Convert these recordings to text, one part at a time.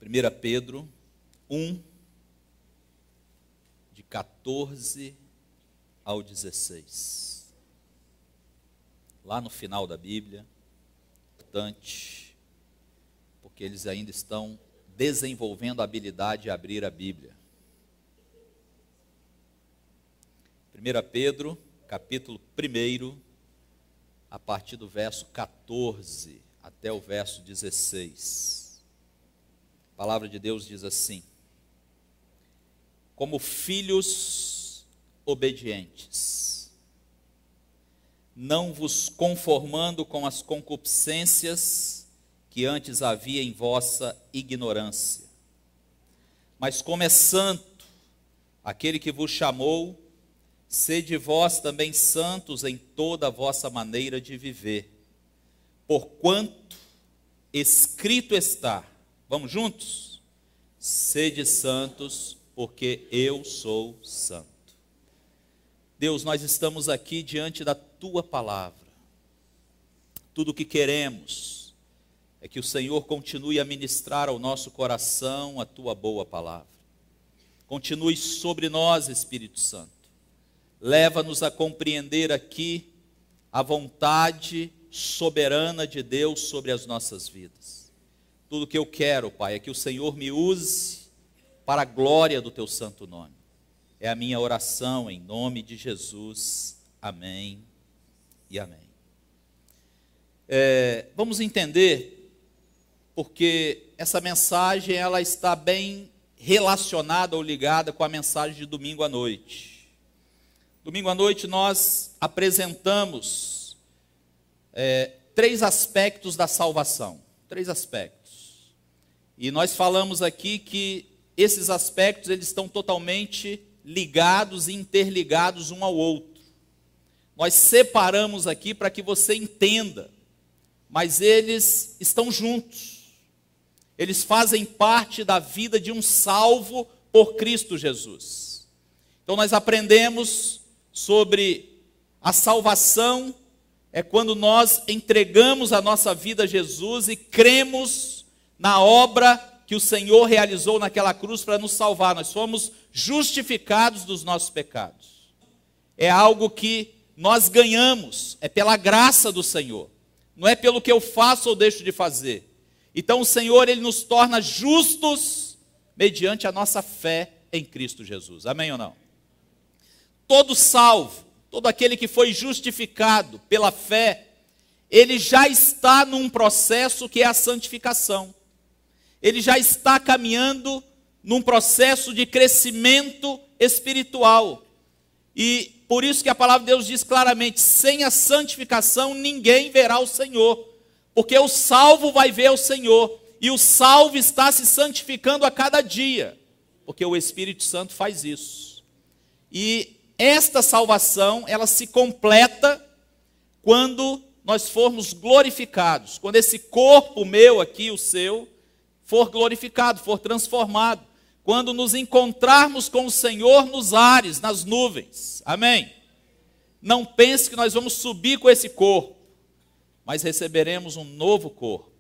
1 Pedro 1, de 14 ao 16. Lá no final da Bíblia, importante, porque eles ainda estão desenvolvendo a habilidade de abrir a Bíblia. 1 Pedro, capítulo 1, a partir do verso 14 até o verso 16. A palavra de Deus diz assim: como filhos obedientes, não vos conformando com as concupiscências que antes havia em vossa ignorância, mas como é santo aquele que vos chamou, sede vós também santos em toda a vossa maneira de viver, porquanto escrito está, vamos juntos? Sede santos, porque eu sou santo. Deus, nós estamos aqui diante da Tua palavra. Tudo o que queremos é que o Senhor continue a ministrar ao nosso coração a Tua boa palavra. Continue sobre nós, Espírito Santo. Leva-nos a compreender aqui a vontade soberana de Deus sobre as nossas vidas. Tudo que eu quero, Pai, é que o Senhor me use para a glória do Teu santo nome. É a minha oração em nome de Jesus. Amém e amém. Vamos entender, porque essa mensagem ela está bem relacionada ou ligada com a mensagem de domingo à noite. Domingo à noite nós apresentamos 3 aspectos da salvação. 3 aspectos. E nós falamos aqui que esses aspectos eles estão totalmente ligados e interligados um ao outro. Nós separamos aqui para que você entenda, mas eles estão juntos. Eles fazem parte da vida de um salvo por Cristo Jesus. Então nós aprendemos sobre a salvação, é quando nós entregamos a nossa vida a Jesus e cremos na obra que o Senhor realizou naquela cruz para nos salvar. Nós fomos justificados dos nossos pecados. É algo que nós ganhamos, é pela graça do Senhor. Não é pelo que eu faço ou deixo de fazer. Então o Senhor, Ele nos torna justos mediante a nossa fé em Cristo Jesus. Amém ou não? Todo salvo, todo aquele que foi justificado pela fé, ele já está num processo que é a santificação. Ele já está caminhando num processo de crescimento espiritual. E por isso que a palavra de Deus diz claramente, sem a santificação ninguém verá o Senhor. Porque o salvo vai ver o Senhor. E o salvo está se santificando a cada dia. Porque o Espírito Santo faz isso. E esta salvação, ela se completa quando nós formos glorificados. Quando esse corpo meu aqui, o seu, for glorificado, for transformado. Quando nos encontrarmos com o Senhor nos ares, nas nuvens. Amém? Não pense que nós vamos subir com esse corpo, mas receberemos um novo corpo.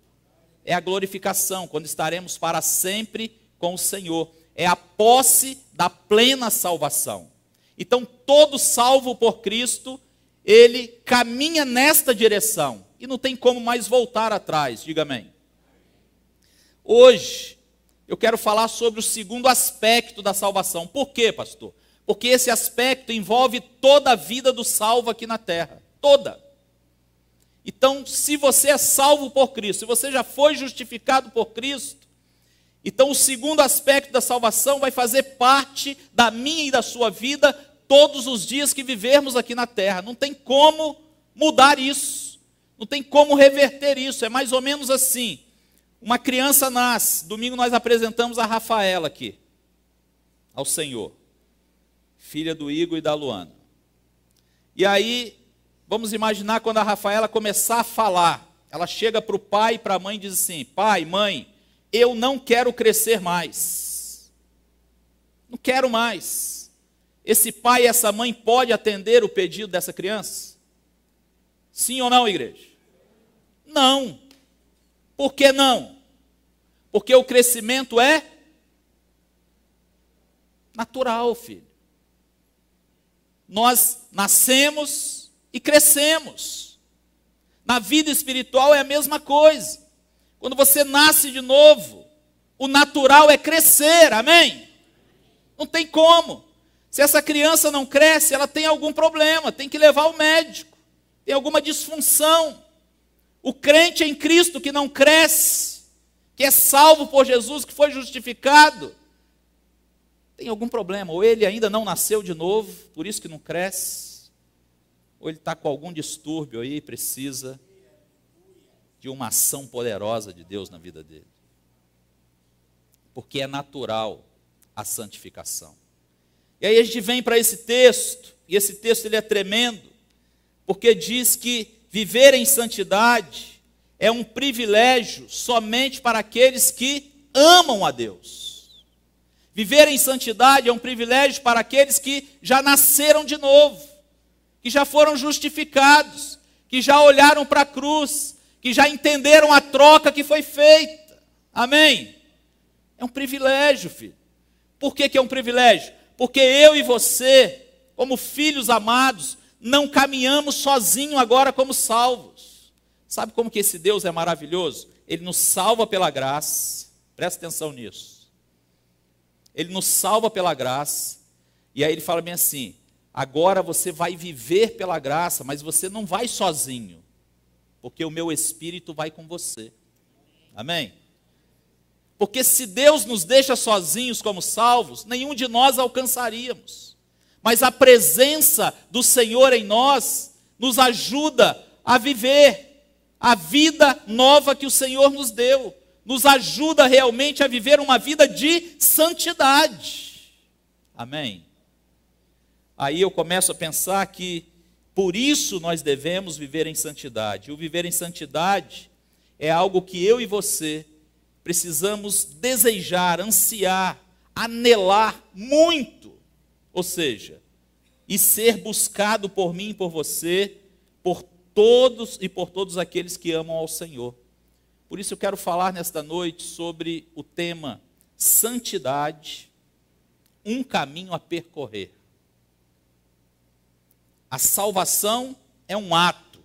É a glorificação, quando estaremos para sempre com o Senhor. É a posse da plena salvação. Então, todo salvo por Cristo, ele caminha nesta direção. E não tem como mais voltar atrás, diga amém. Hoje, eu quero falar sobre o segundo aspecto da salvação. Por quê, pastor? Porque esse aspecto envolve toda a vida do salvo aqui na terra. Toda. Então, se você é salvo por Cristo, se você já foi justificado por Cristo, então o segundo aspecto da salvação vai fazer parte da minha e da sua vida todos os dias que vivermos aqui na terra. Não tem como mudar isso. Não tem como reverter isso. É mais ou menos assim. Uma criança nasce. Domingo nós apresentamos a Rafaela aqui, ao Senhor. Filha do Igor e da Luana. E aí, vamos imaginar quando a Rafaela começar a falar. Ela chega para o pai e para a mãe e diz assim: pai, mãe, eu não quero crescer mais. Não quero mais. Esse pai e essa mãe pode atender o pedido dessa criança? Sim ou não, igreja? Não. Por que não? Porque o crescimento é natural, filho. Nós nascemos e crescemos. Na vida espiritual é a mesma coisa. Quando você nasce de novo, o natural é crescer, amém? Não tem como. Se essa criança não cresce, ela tem algum problema, tem que levar ao médico, tem alguma disfunção. O crente em Cristo que não cresce, que é salvo por Jesus, que foi justificado, tem algum problema. Ou ele ainda não nasceu de novo, por isso que não cresce, ou ele está com algum distúrbio aí e precisa de uma ação poderosa de Deus na vida dele. Porque é natural a santificação. E aí a gente vem para esse texto, e esse texto ele é tremendo, porque diz que viver em santidade é um privilégio somente para aqueles que amam a Deus. Viver em santidade é um privilégio para aqueles que já nasceram de novo, que já foram justificados, que já olharam para a cruz, que já entenderam a troca que foi feita. Amém? É um privilégio, filho. Por que é um privilégio? Porque eu e você, como filhos amados, não caminhamos sozinhos agora como salvos. Sabe como que esse Deus é maravilhoso? Ele nos salva pela graça. Presta atenção nisso. Ele nos salva pela graça. E aí ele fala bem assim: agora você vai viver pela graça, mas você não vai sozinho, porque o meu Espírito vai com você. Amém? Porque se Deus nos deixa sozinhos como salvos, nenhum de nós alcançaríamos. Mas a presença do Senhor em nós nos ajuda a viver a vida nova que o Senhor nos deu. Nos ajuda realmente a viver uma vida de santidade. Amém? Aí eu começo a pensar que por isso nós devemos viver em santidade. O viver em santidade é algo que eu e você precisamos desejar, ansiar, anelar muito. Ou seja, e ser buscado por mim e por você, por todos e por todos aqueles que amam ao Senhor. Por isso eu quero falar nesta noite sobre o tema santidade, um caminho a percorrer. A salvação é um ato.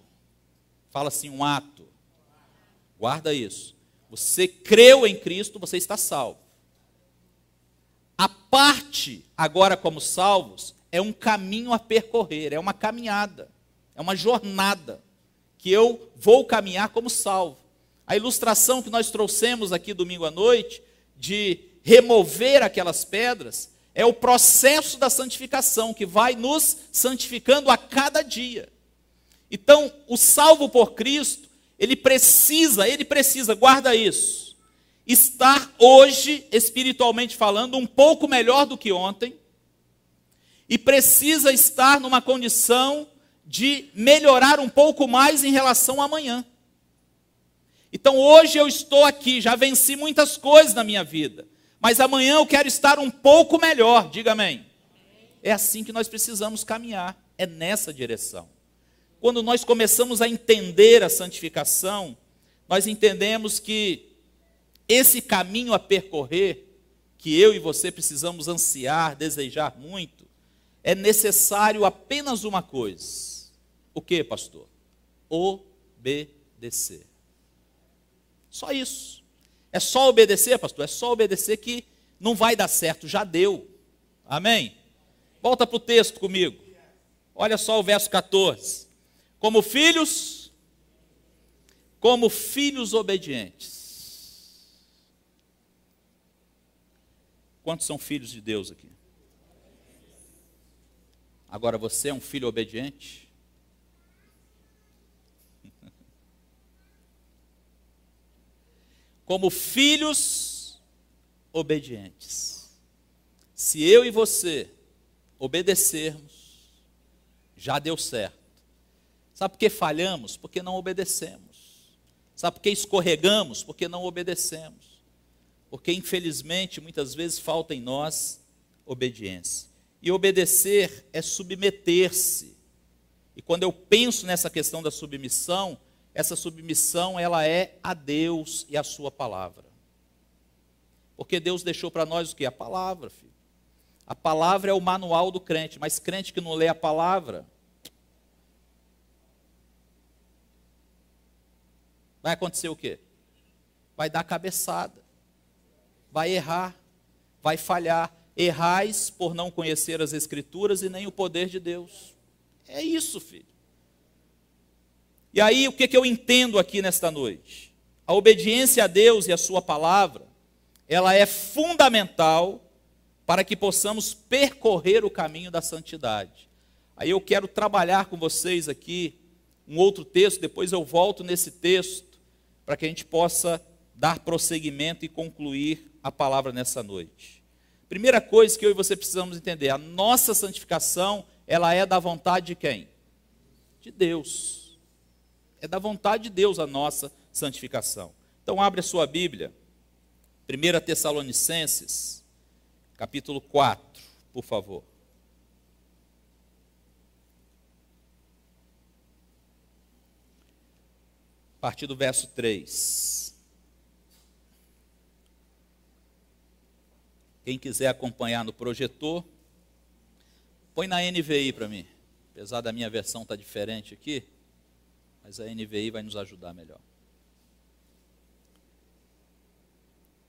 Fala assim, um ato. Guarda isso. Você creu em Cristo, você está salvo. A parte, agora como salvos, é um caminho a percorrer, é uma caminhada, é uma jornada, que eu vou caminhar como salvo. A ilustração que nós trouxemos aqui domingo à noite, de remover aquelas pedras, é o processo da santificação, que vai nos santificando a cada dia. Então, o salvo por Cristo, ele precisa, guarda isso, estar hoje, espiritualmente falando, um pouco melhor do que ontem, e precisa estar numa condição de melhorar um pouco mais em relação a amanhã. Então hoje eu estou aqui, já venci muitas coisas na minha vida, mas amanhã eu quero estar um pouco melhor, diga amém. É assim que nós precisamos caminhar, é nessa direção. Quando nós começamos a entender a santificação, nós entendemos que esse caminho a percorrer, que eu e você precisamos ansiar, desejar muito, é necessário apenas uma coisa. O que, pastor? Obedecer. Só isso. É só obedecer, pastor? É só obedecer que não vai dar certo, já deu. Amém? Volta para o texto comigo. Olha só o verso 14. Como filhos obedientes. Quantos são filhos de Deus aqui? Agora você é um filho obediente? Como filhos obedientes. Se eu e você obedecermos, já deu certo. Sabe por que falhamos? Porque não obedecemos. Sabe por que escorregamos? Porque não obedecemos. Porque, infelizmente, muitas vezes falta em nós obediência. E obedecer é submeter-se. E quando eu penso nessa questão da submissão, essa submissão ela é a Deus e a sua palavra. Porque Deus deixou para nós o quê? A palavra, filho. A palavra é o manual do crente, mas crente que não lê a palavra, vai acontecer o quê? Vai dar cabeçada, vai errar, vai falhar. Errais por não conhecer as Escrituras e nem o poder de Deus. É isso, filho. E aí, o que eu entendo aqui nesta noite? A obediência a Deus e a sua palavra, ela é fundamental para que possamos percorrer o caminho da santidade. Aí eu quero trabalhar com vocês aqui um outro texto, depois eu volto nesse texto, para que a gente possa dar prosseguimento e concluir a palavra nessa noite. Primeira coisa que eu e você precisamos entender, a nossa santificação, ela é da vontade de quem? De Deus. É da vontade de Deus a nossa santificação. Então abre a sua Bíblia, 1 Tessalonicenses, capítulo 4, por favor. A partir do verso 3. Quem quiser acompanhar no projetor, põe na NVI para mim. Apesar da minha versão estar diferente aqui, mas a NVI vai nos ajudar melhor.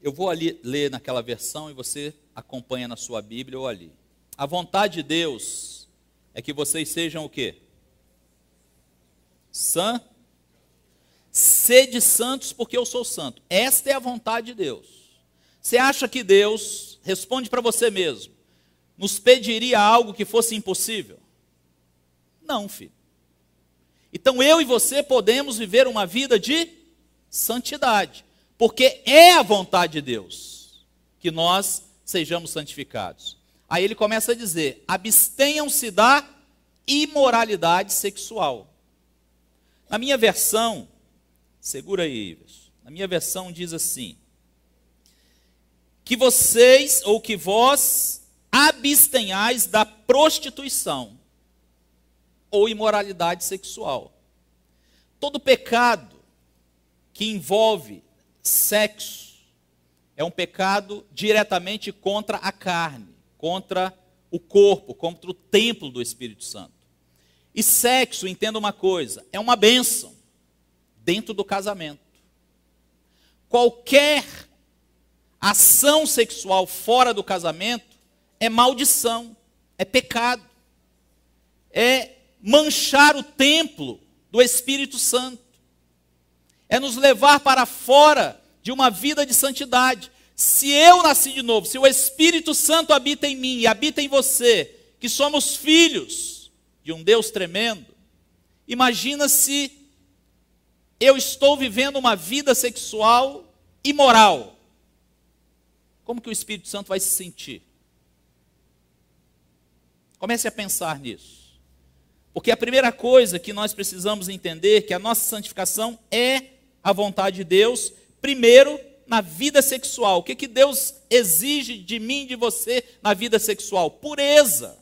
Eu vou ali ler naquela versão e você acompanha na sua Bíblia ou ali. A vontade de Deus é que vocês sejam o quê? Sede santos porque eu sou santo. Esta é a vontade de Deus. Você acha que Deus, responde para você mesmo, nos pediria algo que fosse impossível? Não, filho. Então eu e você podemos viver uma vida de santidade, porque é a vontade de Deus que nós sejamos santificados. Aí ele começa a dizer, abstenham-se da imoralidade sexual. Na minha versão, segura aí, Ives, na minha versão diz assim, que vocês, ou que vós, abstenhais da prostituição ou imoralidade sexual. Todo pecado que envolve sexo é um pecado diretamente contra a carne, contra o corpo, contra o templo do Espírito Santo. E sexo, entenda uma coisa, é uma bênção dentro do casamento. Qualquer ação sexual fora do casamento é maldição, é pecado, é manchar o templo do Espírito Santo, é nos levar para fora de uma vida de santidade. Se eu nasci de novo, se o Espírito Santo habita em mim e habita em você, que somos filhos de um Deus tremendo, imagina se eu estou vivendo uma vida sexual imoral. Como que o Espírito Santo vai se sentir? Comece a pensar nisso. Porque a primeira coisa que nós precisamos entender é que a nossa santificação é a vontade de Deus, primeiro na vida sexual. O que Deus exige de mim e de você na vida sexual? Pureza.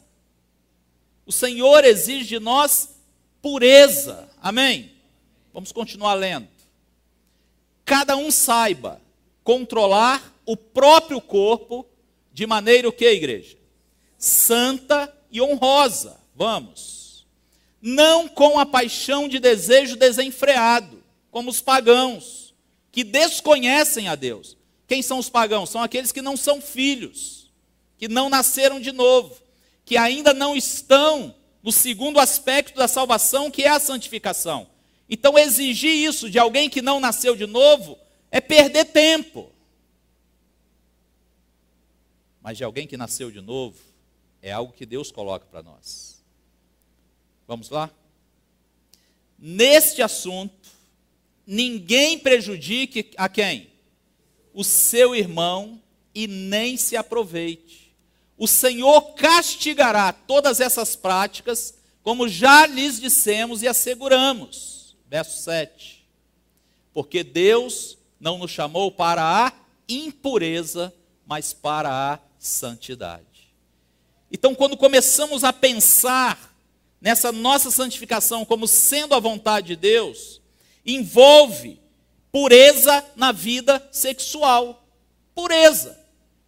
O Senhor exige de nós pureza. Amém? Vamos continuar lendo. Cada um saiba controlar o próprio corpo de maneira o que, igreja? Santa e honrosa. Vamos. Não com a paixão de desejo desenfreado, como os pagãos, que desconhecem a Deus. Quem são os pagãos? São aqueles que não são filhos, que não nasceram de novo, que ainda não estão no segundo aspecto da salvação, que é a santificação. Então exigir isso de alguém que não nasceu de novo é perder tempo. Mas de alguém que nasceu de novo, é algo que Deus coloca para nós. Vamos lá? Neste assunto, ninguém prejudique a quem? O seu irmão, e nem se aproveite. O Senhor castigará todas essas práticas, como já lhes dissemos e asseguramos. Verso 7. Porque Deus não nos chamou para a impureza, mas para a santidade. Então, quando começamos a pensar nessa nossa santificação como sendo a vontade de Deus, envolve pureza na vida sexual. Pureza.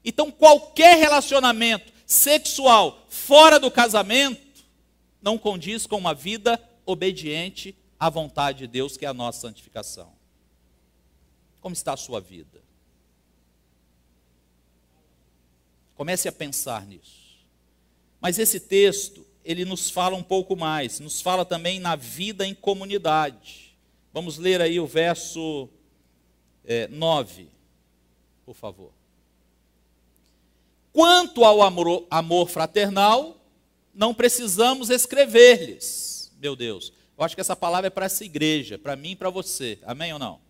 Então, qualquer relacionamento sexual fora do casamento não condiz com uma vida obediente à vontade de Deus, que é a nossa santificação. Como está a sua vida? Comece a pensar nisso. Mas esse texto, ele nos fala um pouco mais, nos fala também na vida em comunidade. Vamos ler aí o verso 9, por favor. Quanto ao amor fraternal, não precisamos escrever-lhes. Meu Deus, eu acho que essa palavra é para essa igreja, para mim e para você. Amém ou não?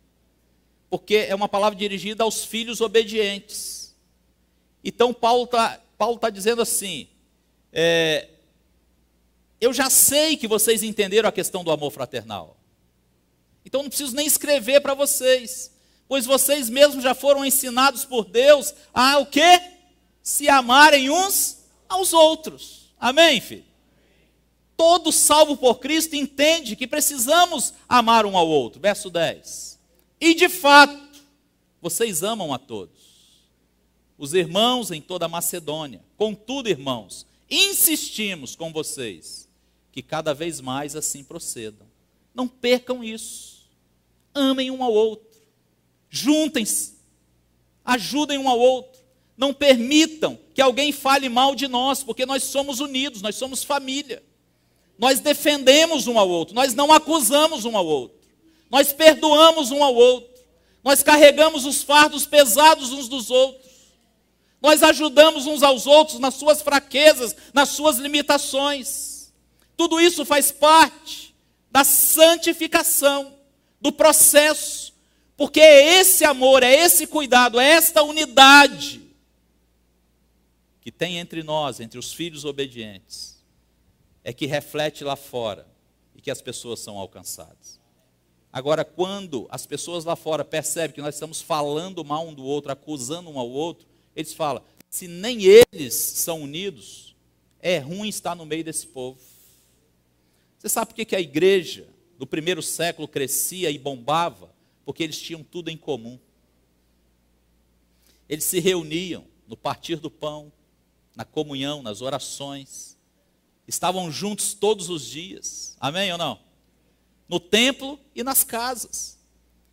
Porque é uma palavra dirigida aos filhos obedientes. Então Paulo tá dizendo assim, eu já sei que vocês entenderam a questão do amor fraternal. Então não preciso nem escrever para vocês, pois vocês mesmos já foram ensinados por Deus a o quê? Se amarem uns aos outros. Amém, filho? Todo salvo por Cristo entende que precisamos amar um ao outro. Verso 10. E de fato, vocês amam a todos. Os irmãos em toda a Macedônia. Contudo, irmãos, insistimos com vocês que cada vez mais assim procedam. Não percam isso. Amem um ao outro. Juntem-se. Ajudem um ao outro. Não permitam que alguém fale mal de nós, porque nós somos unidos, nós somos família. Nós defendemos um ao outro, nós não acusamos um ao outro. Nós perdoamos um ao outro. Nós carregamos os fardos pesados uns dos outros. Nós ajudamos uns aos outros nas suas fraquezas, nas suas limitações. Tudo isso faz parte da santificação, do processo, porque é esse amor, é esse cuidado, é esta unidade que tem entre nós, entre os filhos obedientes, é que reflete lá fora e que as pessoas são alcançadas. Agora, quando as pessoas lá fora percebem que nós estamos falando mal um do outro, acusando um ao outro, eles falam, se nem eles são unidos, é ruim estar no meio desse povo. Você sabe por que a igreja do primeiro século crescia e bombava? Porque eles tinham tudo em comum. Eles se reuniam no partir do pão, na comunhão, nas orações. Estavam juntos todos os dias. Amém ou não? No templo e nas casas.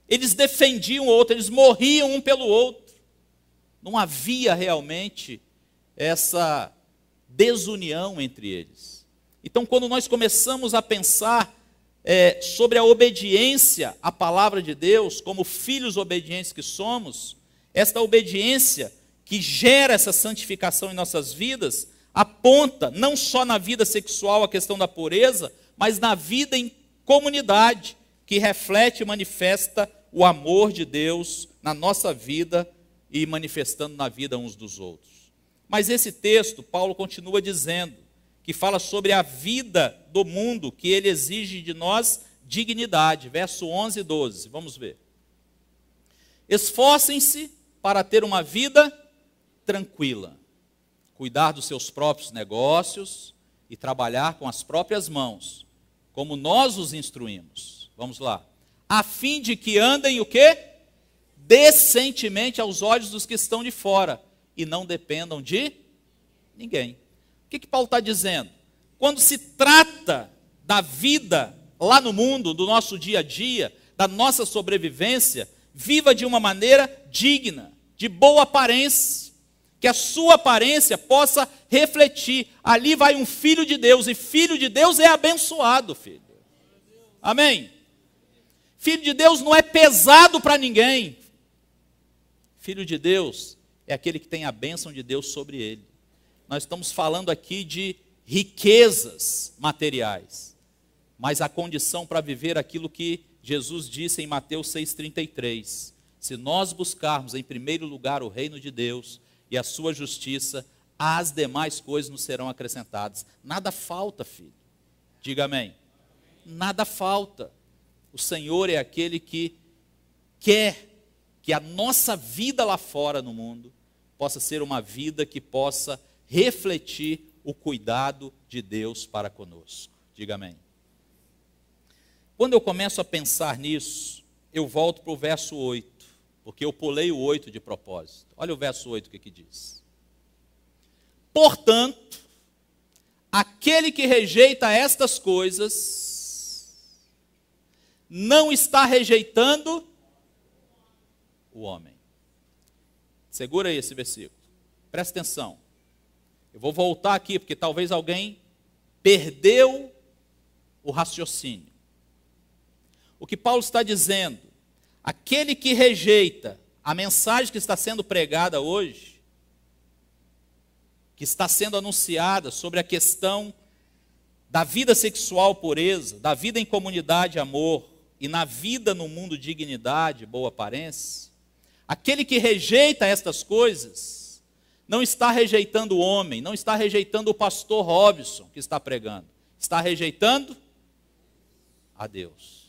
Eles defendiam o outro, eles morriam um pelo outro. Não havia realmente essa desunião entre eles. Então, quando nós começamos a pensar sobre a obediência à palavra de Deus, como filhos obedientes que somos, esta obediência que gera essa santificação em nossas vidas, aponta não só na vida sexual a questão da pureza, mas na vida em comunidade, que reflete e manifesta o amor de Deus na nossa vida e manifestando na vida uns dos outros. Mas esse texto, Paulo continua dizendo, que fala sobre a vida do mundo, que ele exige de nós dignidade. Verso 11 e 12, vamos ver. Esforcem-se para ter uma vida tranquila, cuidar dos seus próprios negócios e trabalhar com as próprias mãos, como nós os instruímos. Vamos lá. A fim de que andem o quê? Decentemente aos olhos dos que estão de fora e não dependam de ninguém. O que Paulo está dizendo? Quando se trata da vida lá no mundo, do nosso dia a dia, da nossa sobrevivência, viva de uma maneira digna, de boa aparência, que a sua aparência possa refletir. Ali vai um filho de Deus, e filho de Deus é abençoado, filho. Amém? Filho de Deus não é pesado para ninguém. Filho de Deus é aquele que tem a bênção de Deus sobre ele. Nós estamos falando aqui de riquezas materiais, mas a condição para viver aquilo que Jesus disse em Mateus 6,33. Se nós buscarmos em primeiro lugar o reino de Deus e a sua justiça, as demais coisas nos serão acrescentadas. Nada falta, filho. Diga amém. Nada falta. O Senhor é aquele que quer que a nossa vida lá fora no mundo possa ser uma vida que possa refletir o cuidado de Deus para conosco. Diga amém. Quando eu começo a pensar nisso, eu volto para o verso 8, porque eu pulei o 8 de propósito. Olha o verso 8 que diz. Portanto, aquele que rejeita estas coisas, não está rejeitando o homem. Segura aí esse versículo. Presta atenção. Eu vou voltar aqui, porque talvez alguém perdeu o raciocínio. O que Paulo está dizendo, aquele que rejeita a mensagem que está sendo pregada hoje, que está sendo anunciada sobre a questão da vida sexual pureza, da vida em comunidade amor, e na vida no mundo dignidade, boa aparência, aquele que rejeita estas coisas, não está rejeitando o homem, não está rejeitando o pastor Robson que está pregando, está rejeitando a Deus,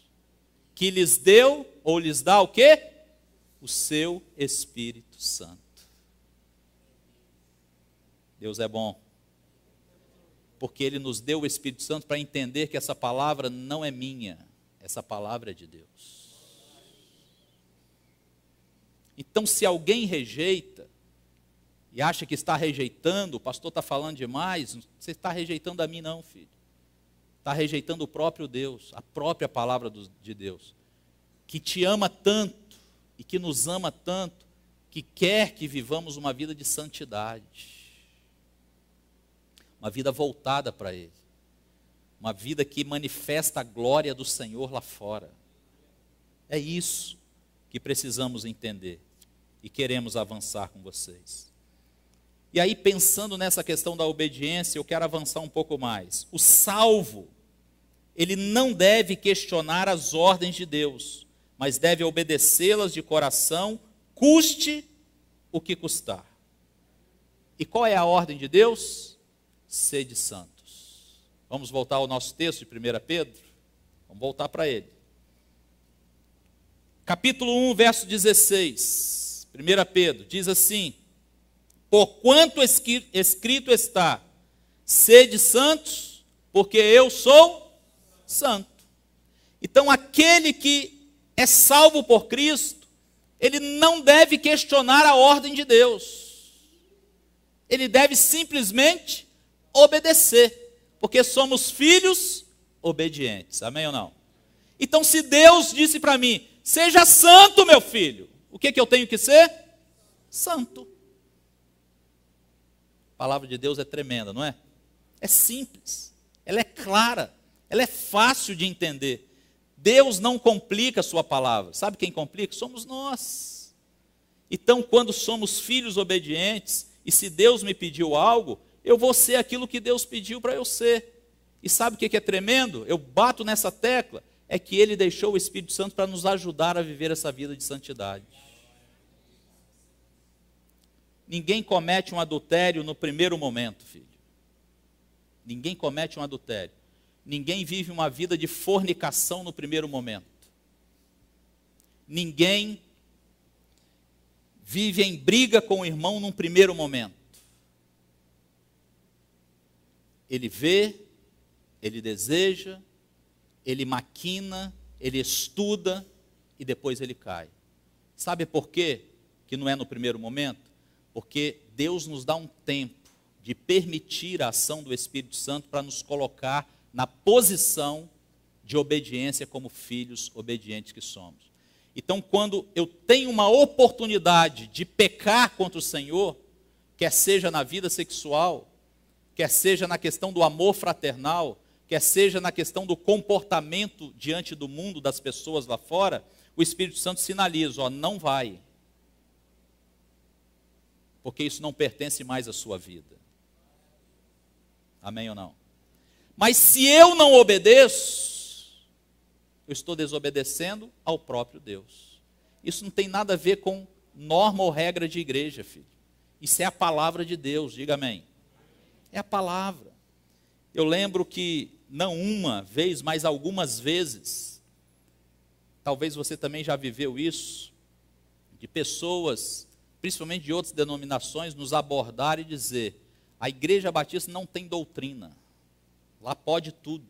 que lhes deu, ou lhes dá o quê? O seu Espírito Santo. Deus é bom, porque Ele nos deu o Espírito Santo para entender que essa palavra não é minha, essa palavra é de Deus. Então, se alguém rejeita, e acha que está rejeitando, o pastor está falando demais, você está rejeitando a mim não, filho. Está rejeitando o próprio Deus, a própria palavra de Deus, que te ama tanto, e que nos ama tanto, que quer que vivamos uma vida de santidade. Uma vida voltada para Ele. Uma vida que manifesta a glória do Senhor lá fora. É isso que precisamos entender. E queremos avançar com vocês. E aí, pensando nessa questão da obediência, eu quero avançar um pouco mais. O salvo, ele não deve questionar as ordens de Deus, mas deve obedecê-las de coração, custe o que custar. E qual é a ordem de Deus? Sede santos. Vamos voltar ao nosso texto de 1 Pedro? Vamos voltar para ele. Capítulo 1, verso 16. 1 Pedro diz assim: porquanto escrito está, sede santos, porque eu sou santo. Então aquele que é salvo por Cristo, ele não deve questionar a ordem de Deus. Ele deve simplesmente obedecer, porque somos filhos obedientes, amém ou não? Então, se Deus disse para mim, seja santo, meu filho, o que eu tenho que ser? Santo. A palavra de Deus é tremenda, não é? É simples, ela é clara, ela é fácil de entender. Deus não complica a sua palavra, sabe quem complica? Somos nós. Então, quando somos filhos obedientes, e se Deus me pediu algo, eu vou ser aquilo que Deus pediu para eu ser. E sabe o que é tremendo? Eu bato nessa tecla, é que Ele deixou o Espírito Santo para nos ajudar a viver essa vida de santidade. Ninguém comete um adultério no primeiro momento, filho. Ninguém comete um adultério. Ninguém vive uma vida de fornicação no primeiro momento. Ninguém vive em briga com o irmão num primeiro momento. Ele vê, ele deseja, ele maquina, ele estuda e depois ele cai. Sabe por quê que não é no primeiro momento? Porque Deus nos dá um tempo de permitir a ação do Espírito Santo para nos colocar na posição de obediência como filhos obedientes que somos. Então, quando eu tenho uma oportunidade de pecar contra o Senhor, quer seja na vida sexual, quer seja na questão do amor fraternal, quer seja na questão do comportamento diante do mundo, das pessoas lá fora, o Espírito Santo sinaliza, ó, não vai. Porque isso não pertence mais à sua vida. Amém ou não? Mas se eu não obedeço, eu estou desobedecendo ao próprio Deus. Isso não tem nada a ver com norma ou regra de igreja, filho. Isso é a palavra de Deus, diga amém. É a palavra. Eu lembro que, não uma vez, mas algumas vezes, talvez você também já viveu isso, de pessoas, principalmente de outras denominações, nos abordar e dizer, a Igreja Batista não tem doutrina, lá pode tudo,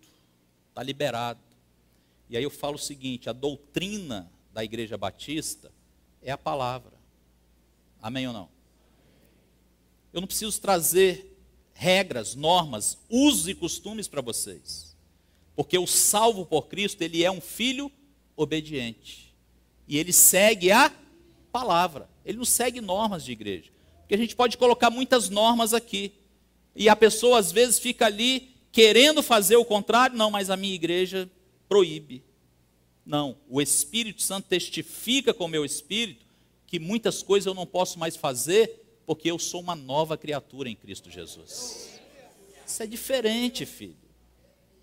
está liberado. E aí eu falo o seguinte, a doutrina da Igreja Batista é a palavra. Amém ou não? Eu não preciso trazer regras, normas, usos e costumes para vocês. Porque o salvo por Cristo, ele é um filho obediente. E ele segue a palavra. Ele não segue normas de igreja. Porque a gente pode colocar muitas normas aqui. E a pessoa às vezes fica ali querendo fazer o contrário. Não, mas a minha igreja proíbe. Não, o Espírito Santo testifica com o meu espírito que muitas coisas eu não posso mais fazer porque eu sou uma nova criatura em Cristo Jesus. Isso é diferente, filho.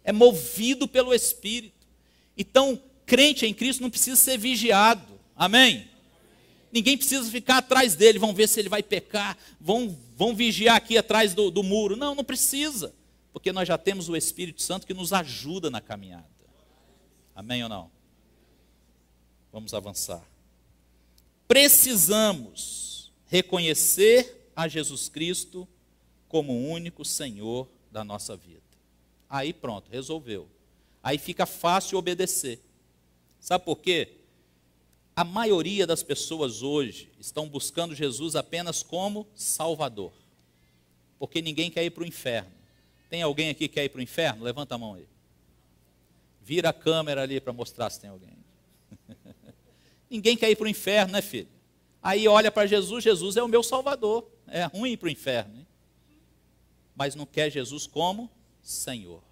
É movido pelo Espírito. Então, crente em Cristo não precisa ser vigiado. Amém? Ninguém precisa ficar atrás dele. Vão ver se ele vai pecar. Vão vigiar aqui atrás do muro. Não, não precisa. Porque nós já temos o Espírito Santo que nos ajuda na caminhada. Amém ou não? Vamos avançar. Precisamos reconhecer a Jesus Cristo como o único Senhor da nossa vida. Aí pronto, resolveu. Aí fica fácil obedecer. Sabe por quê? A maioria das pessoas hoje estão buscando Jesus apenas como Salvador. Porque ninguém quer ir para o inferno. Tem alguém aqui que quer ir para o inferno? Levanta a mão aí. Vira a câmera ali para mostrar se tem alguém. Ninguém quer ir para o inferno, né, filho? Aí olha para Jesus, Jesus é o meu Salvador. É ruim ir para o inferno, hein? Mas não quer Jesus como Senhor.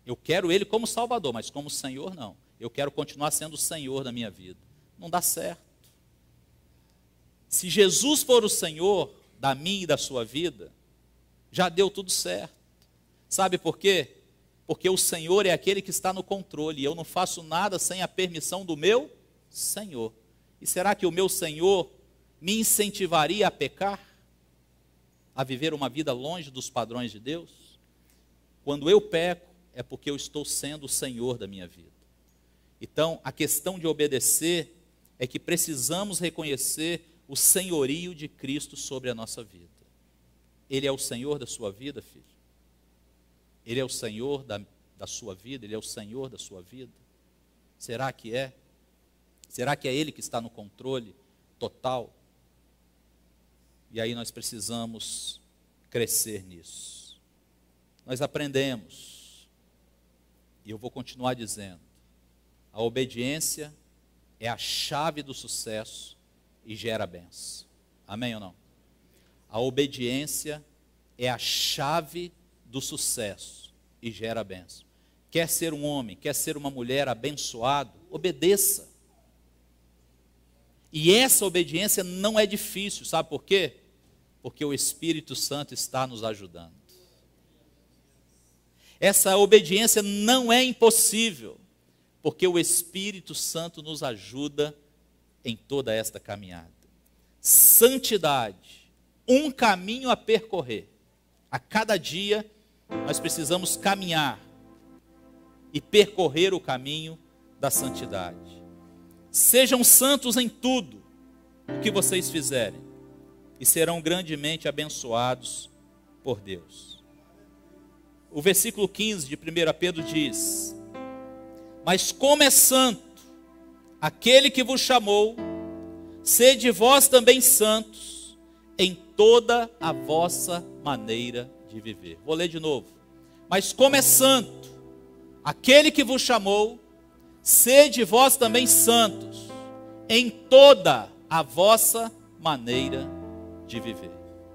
Eu quero Ele como Salvador, mas como Senhor não. Eu quero continuar sendo o Senhor da minha vida. Não dá certo. Se Jesus for o Senhor da minha e da sua vida, já deu tudo certo. Sabe por quê? Porque o Senhor é aquele que está no controle. E eu não faço nada sem a permissão do meu Senhor. E será que o meu Senhor me incentivaria a pecar? A viver uma vida longe dos padrões de Deus? Quando eu peco, é porque eu estou sendo o Senhor da minha vida. Então, a questão de obedecer é que precisamos reconhecer o senhorio de Cristo sobre a nossa vida. Ele é o Senhor da sua vida, filho? Ele é o Senhor da sua vida? Ele é o Senhor da sua vida? Será que é? Será que é Ele que está no controle total? E aí nós precisamos crescer nisso. Nós aprendemos, e eu vou continuar dizendo, a obediência é a chave do sucesso e gera bênção. Amém ou não? A obediência é a chave do sucesso e gera bênção. Quer ser um homem, quer ser uma mulher abençoado, obedeça. E essa obediência não é difícil, sabe por quê? Porque o Espírito Santo está nos ajudando. Essa obediência não é impossível, porque o Espírito Santo nos ajuda em toda esta caminhada. Santidade, um caminho a percorrer. A cada dia nós precisamos caminhar e percorrer o caminho da santidade. Sejam santos em tudo o que vocês fizerem e serão grandemente abençoados por Deus. O versículo 15 de 1 Pedro diz: mas como é santo aquele que vos chamou, sede vós também santos em toda a vossa maneira de viver. Vou ler de novo. Mas como é santo aquele que vos chamou, sede vós também santos em toda a vossa maneira de viver.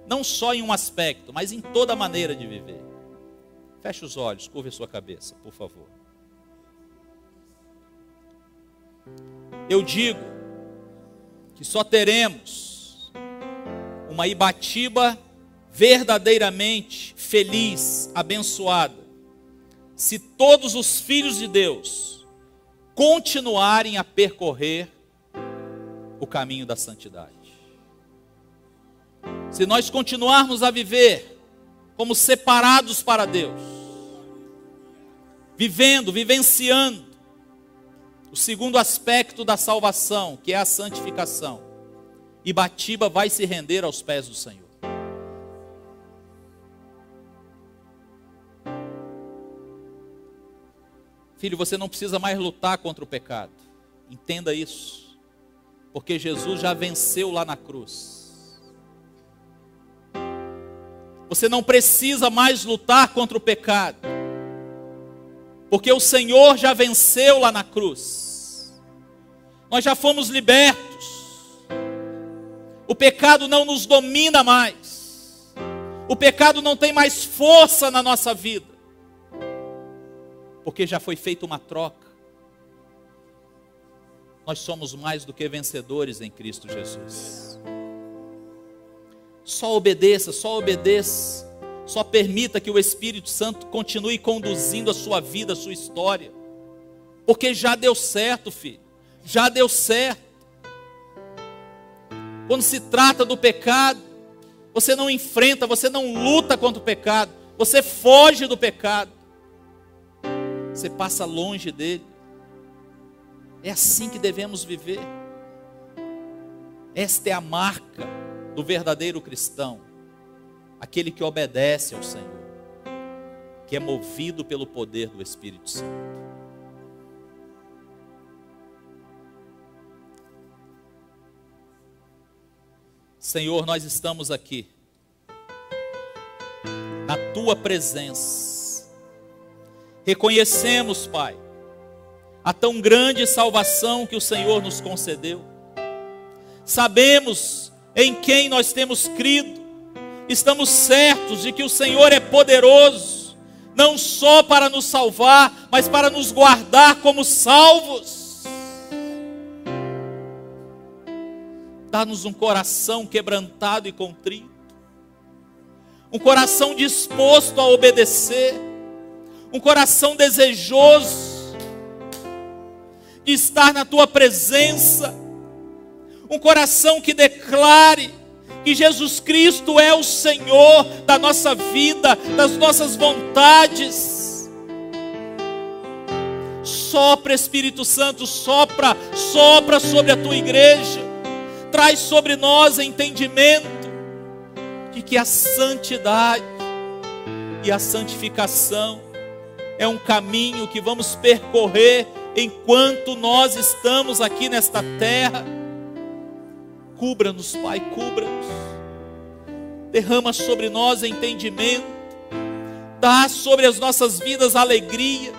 Não só em um aspecto, mas em toda a maneira de viver. Feche os olhos, curve a sua cabeça, por favor. Eu digo que só teremos uma Ibatiba verdadeiramente feliz, abençoada, se todos os filhos de Deus continuarem a percorrer o caminho da santidade. Se nós continuarmos a viver como separados para Deus, vivenciando o segundo aspecto da salvação, que é a santificação, Ibatiba vai se render aos pés do Senhor. Filho, você não precisa mais lutar contra o pecado. Entenda isso, porque Jesus já venceu lá na cruz. Você não precisa mais lutar contra o pecado, porque o Senhor já venceu lá na cruz. Nós já fomos libertos. O pecado não nos domina mais. O pecado não tem mais força na nossa vida, porque já foi feita uma troca. Nós somos mais do que vencedores em Cristo Jesus. Só obedeça, só obedeça. Só permita que o Espírito Santo continue conduzindo a sua vida, a sua história. Porque já deu certo, filho. Já deu certo. Quando se trata do pecado, você não enfrenta, você não luta contra o pecado. Você foge do pecado. Você passa longe dele. É assim que devemos viver. Esta é a marca do verdadeiro cristão. Aquele que obedece ao Senhor, que é movido pelo poder do Espírito Santo. Senhor, nós estamos aqui, na Tua presença. Reconhecemos, Pai, a tão grande salvação que o Senhor nos concedeu. Sabemos em quem nós temos crido. Estamos certos de que o Senhor é poderoso, não só para nos salvar, mas para nos guardar como salvos. Dá-nos um coração quebrantado e contrito, um coração disposto a obedecer, um coração desejoso de estar na Tua presença, um coração que declare que Jesus Cristo é o Senhor da nossa vida, das nossas vontades. Sopra, Espírito Santo, sopra sobre a Tua igreja. Traz sobre nós entendimento de que a santidade e a santificação é um caminho que vamos percorrer enquanto nós estamos aqui nesta terra. Cubra-nos, Pai, cubra-nos. Derrama sobre nós entendimento. Dá sobre as nossas vidas alegria.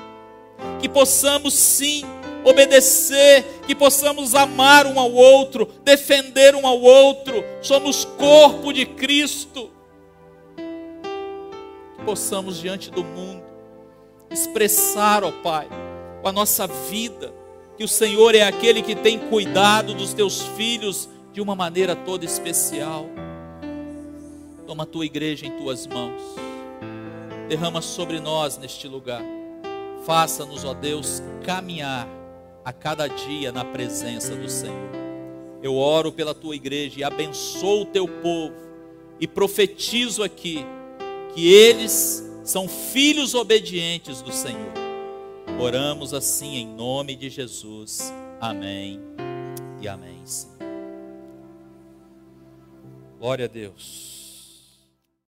Que possamos sim obedecer, que possamos amar um ao outro, defender um ao outro. Somos corpo de Cristo. Que possamos diante do mundo expressar, ó Pai, com a nossa vida, que o Senhor é aquele que tem cuidado dos Teus filhos de uma maneira toda especial. Toma a Tua igreja em Tuas mãos. Derrama sobre nós neste lugar. Faça-nos, ó Deus, caminhar a cada dia na presença do Senhor. Eu oro pela Tua igreja e abençoo o Teu povo. E profetizo aqui que eles são filhos obedientes do Senhor. Oramos assim em nome de Jesus. Amém e amém. Glória a Deus.